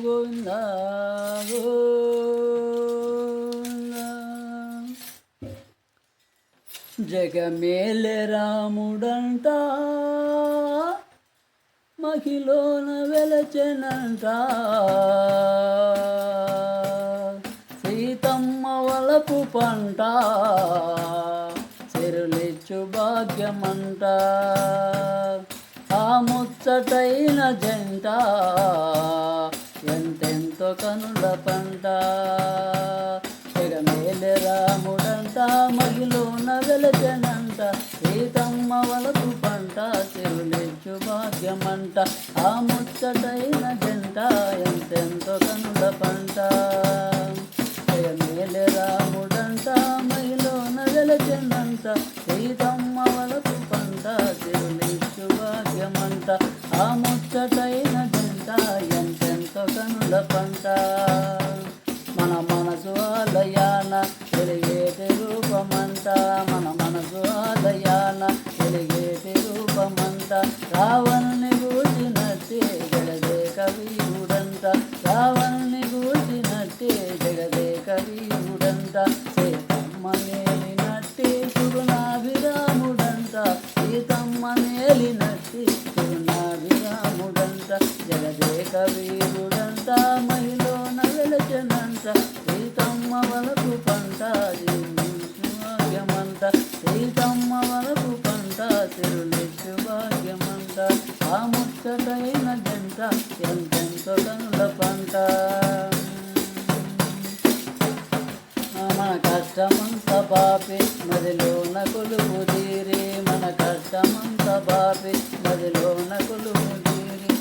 గోవింద గోవింద. జగమేలే రాముడంట మహిలోన వెలచెనంట, సీతమ్మ వలపు పంట సిరులిచ్చు భాగ్యమంట. ఆ ముచ్చటైన జంట ఎంతెంతో కనుల పంట. జగమేలే రాముడంట మహిలోన వెలచెనంట, సీతమ్మ వలపు పంట సిరులిచ్చు భాగ్యమంట. ఆ ముచ్చటైన జంట ఎంతెంతో కనుల పంట. జగమేలే రాముడంట మహిలోన వెలచెనంట, సీతమ్మ వలపు పంట సిరులిచ్చు భాగ్యమంట. ఆ ముచ్చటైన జంట ఎంతెంతో కనుల పంట. మన మనసు ఆలయాన వెలిగేటి రూపమంట, మన మనసు ఆలయాన వెలిగేటి రూపమంట. రావణుని గూర్చినట్టే జగదేక వీరుడంట, రావణుని గూర్చినట్టే జగదేక వీరుడంట. సీతమ్మ నేలినట్టి సుగుణాభిరాముడంట, సీతమ్మ నేలినట్టి సుగుణాభిరాముడంట. జగదేక వీరుడంట మహిలోన వెలచెనంట, సీతమ్మ వలపు పంట సిరులిచ్చు భాగ్యమంట, సీతమ్మ వలపు పంట సిరులిచ్చు భాగ్యమంట. ఆ ముచ్చటైన జంట ఎంతెంతో కనుల పంట. మన కష్టమంత బాపి మదిలోన కొలువు తీరి, మన కష్టమంత బాపి మదిలోన కొలువు తీరి.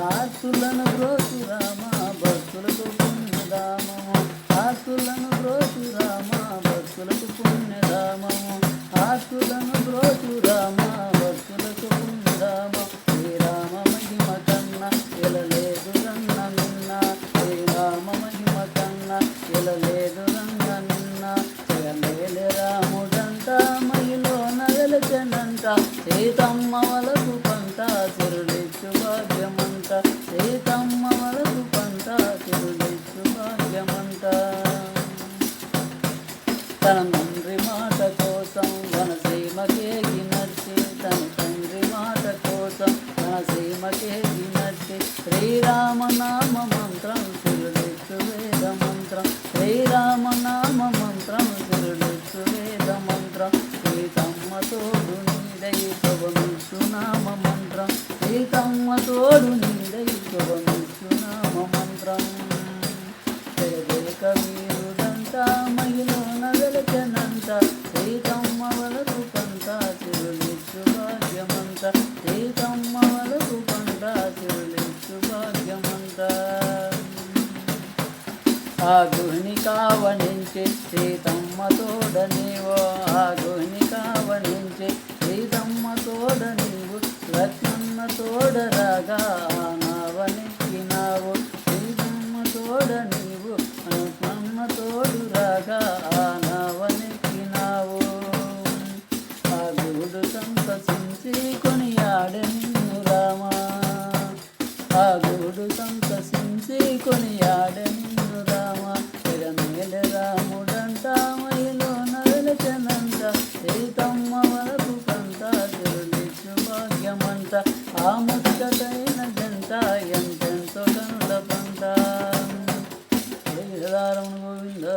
ఆస్తులను బ్రోచురామ భక్తులకు పుణ్యధామము, ఆస్తులను బ్రోచురామ భక్తులకు పుణ్యధామము, ఆస్తులను బ్రోచురామ భక్తులకు పుణ్యధామం. శ్రీరామ మహిమ కన్న ఎలలేదు రన్న నిన్న, శ్రీరామ మహిమ కన్న ఎలలేదు రన్న నిన్న. జగమేలే రాముడంట మహిలోన వెలచెనంట, సీతమ్మ వలపు పంట సిరులిచ్చు భాగ్యమంట, సీతమ్మ వలపు పంట సిరులిచ్చు భాగ్యమంట. తన తండ్రి మాట కోసం వనసీమకేగినట్టి, తన తండ్రి మాట కోసం వనసీమకేగినట్టి. శ్రీరామ నామ మంత్రం సిరులిచ్చు వేద మంత్రం, శ్రీరామ నామ మంత్రం సిరులిచ్చు వేద మంత్రం. సీతమ్మ తోడు నీదై శుభమిచ్చు నామ మంత్రం, సీతమ్మ తోడు నీదై శుభమిచ్చు నామ మంత్రం. జగదేక వీరుడంట మహిలోన వెలచెనంట, సీతమ్మ వలపు పంట సిరులిచ్చు భాగ్యమంట, సీతమ్మ వలపు పంట సిరులిచ్చు భాగ్యమంట. ఆ గుహిని కావనించి సీతమ్మ తోడ నీవో, ఆ గుహిని కావనించి సీతమ్మ తోడ నీవు. లక్ష్మణ తోడ రాగా నావనెక్కినావు, సీతమ్మ తోడ నీవు. లక్ష్మణ తోడు రాగా నావనెక్కినావు. ఆ గుడు సంతసించి కొనియాడె నిన్ను రామా, ఆ గుడు సంతసించి కొనియాడె నిన్ను రామా. జగమేలే రాముడంట మహిలోన వెలచెనంట, సీతమ్మ వలపు పంట సిరులిచ్చు భాగ్యమంట. ఆ ముచ్చటైన జంట ఎంతెంతో కనుల పంట. గోవింద